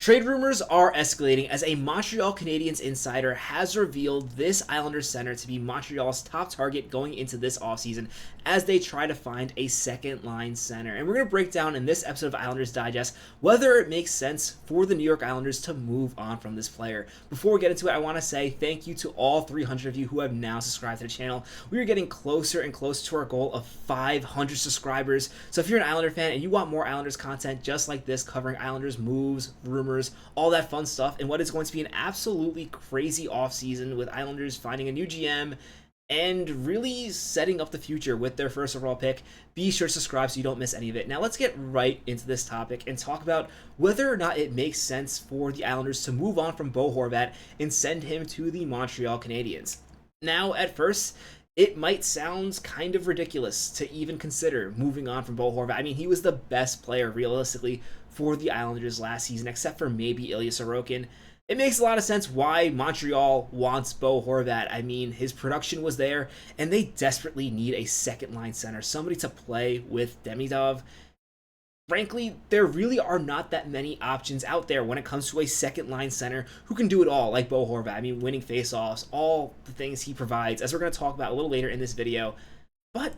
Trade rumors are escalating as a Montreal Canadiens insider has revealed this Islanders center to be Montreal's top target going into this offseason as they try to find a second line center. And we're going to break down in this episode of Islanders Digest whether it makes sense for the New York Islanders to move on from this player. Before we get into it, I want to say thank you to all 300 of you who have now subscribed to the channel. We are getting closer and closer to our goal of 500 subscribers. So if you're an Islander fan and you want more Islanders content just like this covering Islanders moves, rumors, all that fun stuff, and what is going to be an absolutely crazy offseason with Islanders finding a new GM and really setting up the future with their first overall pick, be sure to subscribe so you don't miss any of it. Now let's get right into this topic and talk about whether or not it makes sense for the Islanders to move on from Bo Horvat and send him to the Montreal Canadiens. Now, at first, it might sound kind of ridiculous to even consider moving on from Bo Horvat. I mean, he was the best player, realistically, for the Islanders last season, except for maybe Ilya Sorokin. It makes a lot of sense why Montreal wants Bo Horvat. I mean, his production was there, and they desperately need a second-line center, somebody to play with Demidov. Frankly, there really are not that many options out there when it comes to a second-line center who can do it all, like Bo Horvat. I mean, winning faceoffs, all the things he provides, as we're going to talk about a little later in this video. But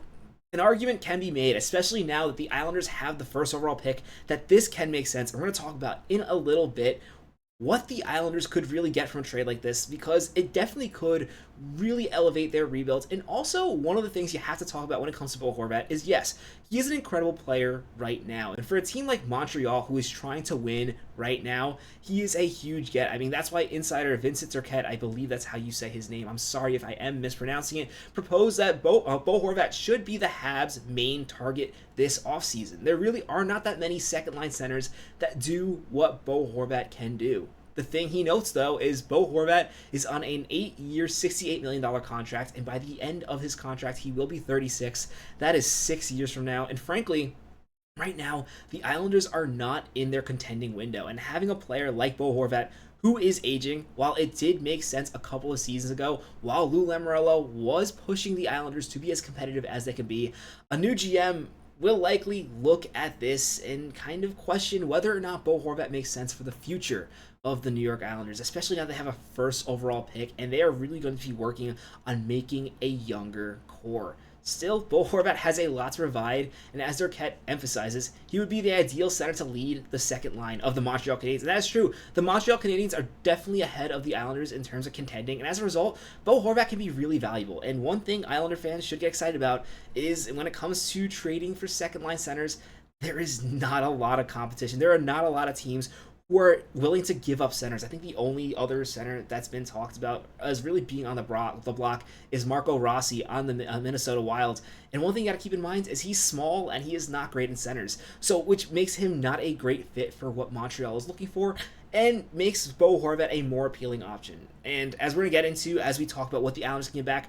an argument can be made, especially now that the Islanders have the first overall pick, that this can make sense. And we're going to talk about in a little bit what the Islanders could really get from a trade like this, because it definitely could really elevate their rebuild. And also, one of the things you have to talk about when it comes to Bo Horvat is, yes, he is an incredible player right now. And for a team like Montreal, who is trying to win right now, he is a huge get. I mean, that's why insider Vincent Turquette, I believe that's how you say his name, I'm sorry if I am mispronouncing it, proposed that Bo Horvat should be the Habs' main target this offseason. There really are not that many second-line centers that do what Bo Horvat can do. The thing he notes, though, is Bo Horvat is on an 8-year, $68 million contract, and by the end of his contract, he will be 36. That is 6 years from now, and frankly, right now, the Islanders are not in their contending window, and having a player like Bo Horvat, who is aging, while it did make sense a couple of seasons ago, while Lou Lamoriello was pushing the Islanders to be as competitive as they could be, a new GM will likely look at this and kind of question whether or not Bo Horvat makes sense for the future of the New York Islanders, especially now they have a first overall pick, and they are really going to be working on making a younger core. Still, Bo Horvat has a lot to provide, and as Turquette emphasizes, he would be the ideal center to lead the second line of the Montreal Canadiens. And that is true. The Montreal Canadiens are definitely ahead of the Islanders in terms of contending, and as a result, Bo Horvat can be really valuable. And one thing Islander fans should get excited about is when it comes to trading for second line centers, there is not a lot of competition. There are not a lot of teams who are willing to give up centers. I think the only other center that's been talked about as really being on the block is Marco Rossi on the Minnesota Wild. And one thing you got to keep in mind is he's small and he is not great in centers, so which makes him not a great fit for what Montreal is looking for, and makes Bo Horvat a more appealing option. And as we're going to get into as we talk about what the Islanders can get back,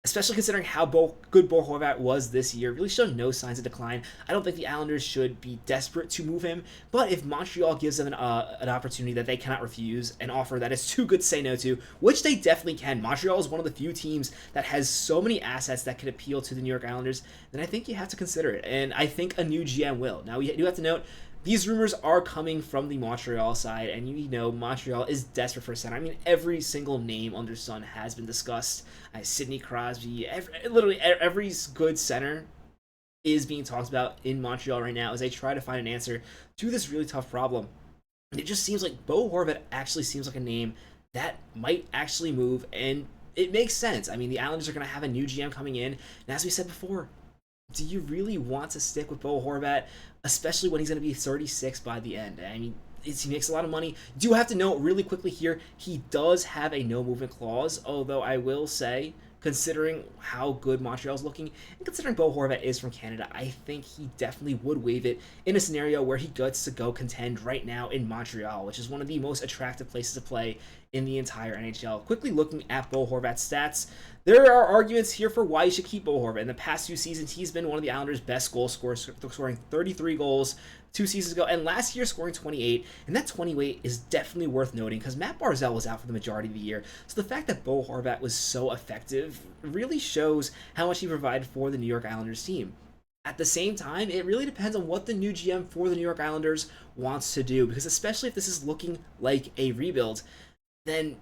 especially considering how good Bo Horvat was this year, really showed no signs of decline. I don't think the Islanders should be desperate to move him, but if Montreal gives them an opportunity that they cannot refuse, an offer that is too good to say no to, which they definitely can. Montreal is one of the few teams that has so many assets that could appeal to the New York Islanders, then I think you have to consider it, and I think a new GM will. Now, we do have to note, these rumors are coming from the Montreal side, and you know Montreal is desperate for a center. I mean, every single name under the sun has been discussed. Sidney Crosby, literally every good center is being talked about in Montreal right now as they try to find an answer to this really tough problem. It just seems like Bo Horvat actually seems like a name that might actually move, and it makes sense. I mean, the Islanders are going to have a new GM coming in, and as we said before, do you really want to stick with Bo Horvat, especially when he's going to be 36 by the end? I mean, he makes a lot of money. Do have to note really quickly here, he does have a no movement clause, although I will say, considering how good Montreal's looking, and considering Bo Horvat is from Canada, I think he definitely would waive it in a scenario where he gets to go contend right now in Montreal, which is one of the most attractive places to play in the entire NHL. Quickly looking at Bo Horvat's stats, there are arguments here for why you should keep Bo Horvat. In the past few seasons, he's been one of the Islanders' best goal scorers, scoring 33 goals 2 seasons ago, and last year scoring 28, and that 28 is definitely worth noting because Mathew Barzal was out for the majority of the year. So the fact that Bo Horvat was so effective really shows how much he provided for the New York Islanders team. At the same time, it really depends on what the new GM for the New York Islanders wants to do, because especially if this is looking like a rebuild, then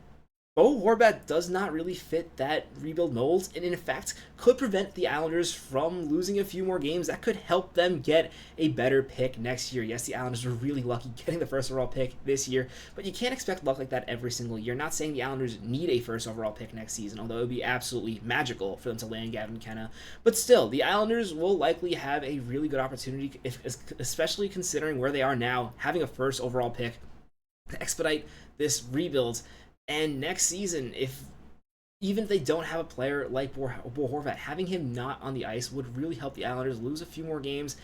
Bo Horvat does not really fit that rebuild mold, and in fact could prevent the Islanders from losing a few more games. That could help them get a better pick next year. Yes, the Islanders were really lucky getting the first overall pick this year, but you can't expect luck like that every single year. Not saying the Islanders need a first overall pick next season, although it would be absolutely magical for them to land Gavin McKenna. But still, the Islanders will likely have a really good opportunity, especially considering where they are now, having a first overall pick to expedite this rebuild. And next season, even if they don't have a player like Bo Horvat, having him not on the ice would really help the Islanders lose a few more games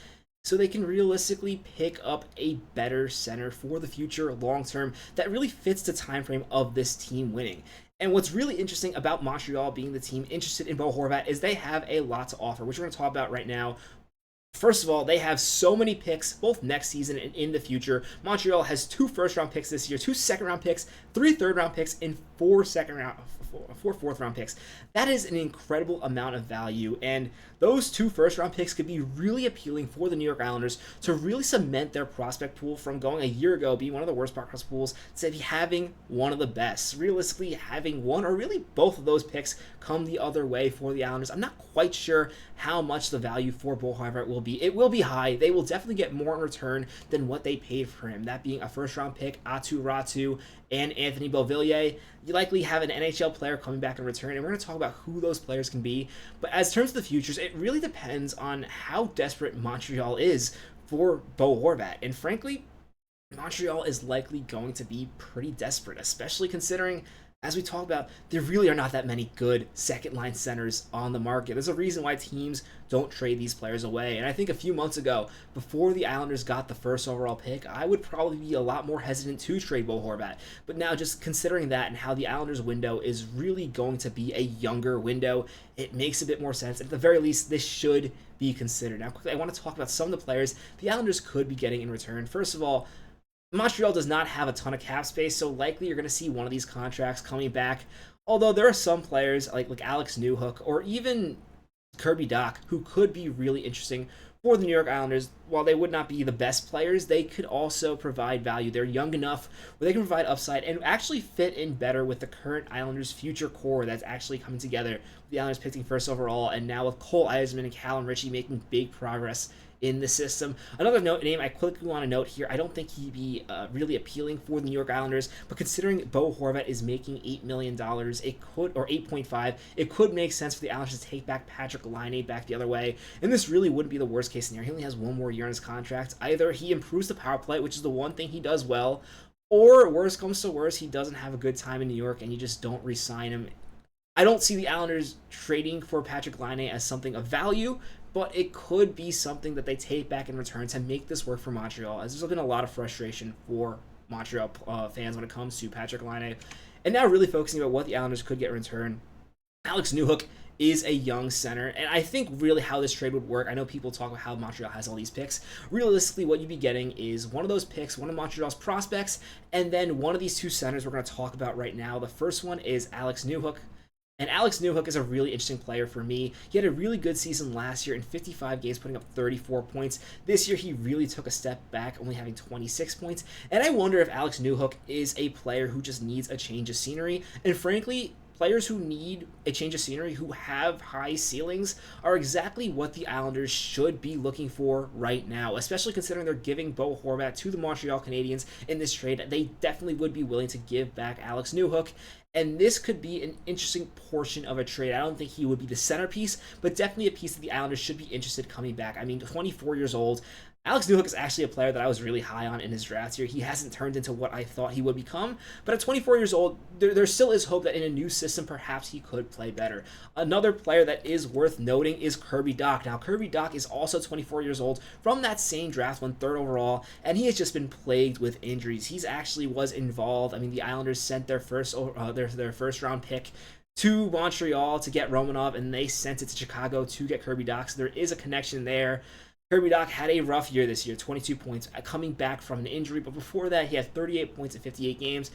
so they can realistically pick up a better center for the future long term that really fits the time frame of this team winning. And what's really interesting about Montreal being the team interested in Bo Horvat is they have a lot to offer, which we're going to talk about right now. First of all, they have so many picks, both next season and in the future. Montreal has 2 first-round picks this year, 2 second-round picks, 3 third-round picks, and 4 fourth-round picks. That is an incredible amount of value, and those 2 first-round picks could be really appealing for the New York Islanders to really cement their prospect pool from going a year ago being one of the worst prospect pools to having one of the best. Realistically, having one or really both of those picks come the other way for the Islanders. I'm not quite sure how much the value for Bo Horvat will be. It will be high. They will definitely get more in return than what they paid for him. That being a first-round pick, Aatu Räty, and Anthony Beauvillier. You likely have an NHL player coming back in return, and we're going to talk about who those players can be. But as terms of the futures, it really depends on how desperate Montreal is for Bo Horvat. And frankly, Montreal is likely going to be pretty desperate, especially considering, as we talk about, there really are not that many good second-line centers on the market. There's a reason why teams don't trade these players away. And I think a few months ago, before the Islanders got the first overall pick, I would probably be a lot more hesitant to trade Bo Horvat. But now, just considering that and how the Islanders window is really going to be a younger window, it makes a bit more sense. At the very least, this should be considered. Now, quickly, I want to talk about some of the players the Islanders could be getting in return. First of all, Montreal does not have a ton of cap space, so likely you're going to see one of these contracts coming back. Although there are some players like Alex Newhook or even Kirby Docks who could be really interesting for the New York Islanders. While they would not be the best players, they could also provide value. They're young enough where they can provide upside and actually fit in better with the current Islanders' future core that's actually coming together. The Islanders picking first overall, and now with Cole Eisman and Callum Ritchie making big progress in the system. Another name I quickly want to note here, I don't think he'd be really appealing for the New York Islanders, but considering Bo Horvat is making $8 million, it could, or 8.5, it could make sense for the Islanders to take back Patrik Laine back the other way, and this really wouldn't be the worst case scenario. He only has 1 more year on his contract. Either he improves the power play, which is the one thing he does well, or worse comes to worse, he doesn't have a good time in New York and you just don't re-sign him. I don't see the Islanders trading for Patrik Laine as something of value, but it could be something that they take back in return to make this work for Montreal, as there's been a lot of frustration for Montreal fans when it comes to Patrik Laine. And now really focusing about what the Islanders could get in return, Alex Newhook is a young center, and I think really how this trade would work, I know people talk about how Montreal has all these picks. Realistically, what you'd be getting is one of those picks, one of Montreal's prospects, and then one of these 2 centers we're going to talk about right now. The first one is Alex Newhook. And Alex Newhook is a really interesting player for me. He had a really good season last year in 55 games, putting up 34 points. This year, he really took a step back, only having 26 points. And I wonder if Alex Newhook is a player who just needs a change of scenery. And frankly, players who need a change of scenery, who have high ceilings, are exactly what the Islanders should be looking for right now, especially considering they're giving Bo Horvat to the Montreal Canadiens in this trade. They definitely would be willing to give back Alex Newhook, and this could be an interesting portion of a trade. I don't think he would be the centerpiece, but definitely a piece that the Islanders should be interested coming back. I mean, 24 years old. Alex Newhook is actually a player that I was really high on in his draft year. He hasn't turned into what I thought he would become, but at 24 years old, there still is hope that in a new system, perhaps he could play better. Another player that is worth noting is Kirby Docks. Now, Kirby Docks is also 24 years old from that same draft, went 3rd overall, and he has just been plagued with injuries. He's actually was involved. I mean, the Islanders sent their first round pick to Montreal to get Romanov, and they sent it to Chicago to get Kirby Docks. There is a connection there. Kirby Docks had a rough year this year, 22 points, coming back from an injury, but before that, he had 38 points in 58 games.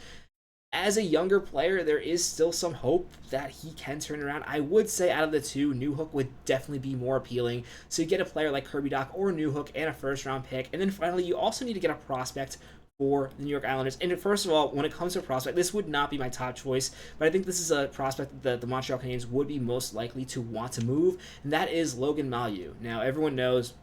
as a younger player, there is still some hope that he can turn around. I would say out of the two, Newhook would definitely be more appealing. So you get a player like Kirby Dock or Newhook and a first round pick. And then finally, you also need to get a prospect for the New York Islanders. And first of all, when it comes to a prospect, this would not be my top choice, but I think this is a prospect that the Montreal Canadiens would be most likely to want to move, and that is Logan Malu. Now, everyone knows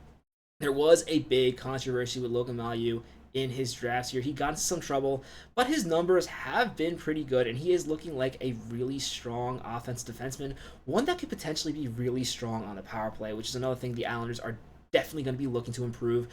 there was a big controversy with Logan Malu in his drafts here. He got into some trouble, but his numbers have been pretty good, and he is looking like a really strong offensive defenseman, one that could potentially be really strong on the power play, which is another thing the Islanders are definitely going to be looking to improve.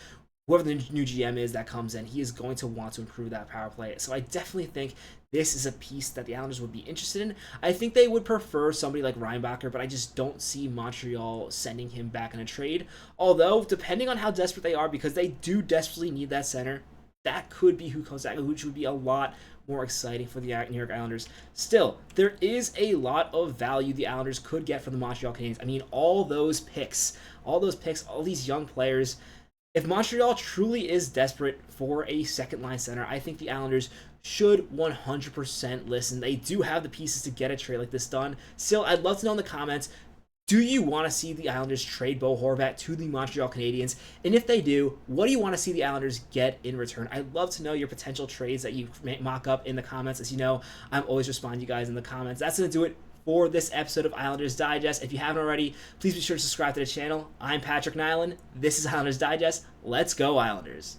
Whoever the new GM is that comes in, he is going to want to improve that power play. So I definitely think this is a piece that the Islanders would be interested in. I think they would prefer somebody like Reinbacher, but I just don't see Montreal sending him back in a trade. Although, depending on how desperate they are, because they do desperately need that center, that could be who comes back, which would be a lot more exciting for the New York Islanders. Still, there is a lot of value the Islanders could get from the Montreal Canadiens. I mean, all those picks, all these young players. If Montreal truly is desperate for a second line center, I think the Islanders should 100% listen. They do have the pieces to get a trade like this done. Still, I'd love to know in the comments, do you want to see the Islanders trade Bo Horvat to the Montreal Canadiens? And if they do, what do you want to see the Islanders get in return? I'd love to know your potential trades that you mock up in the comments. As you know, I'm always responding to you guys in the comments. That's going to do it for this episode of Islanders Digest. If you haven't already, please be sure to subscribe to the channel. I'm Patrick Nilan. This is Islanders Digest. Let's go, Islanders.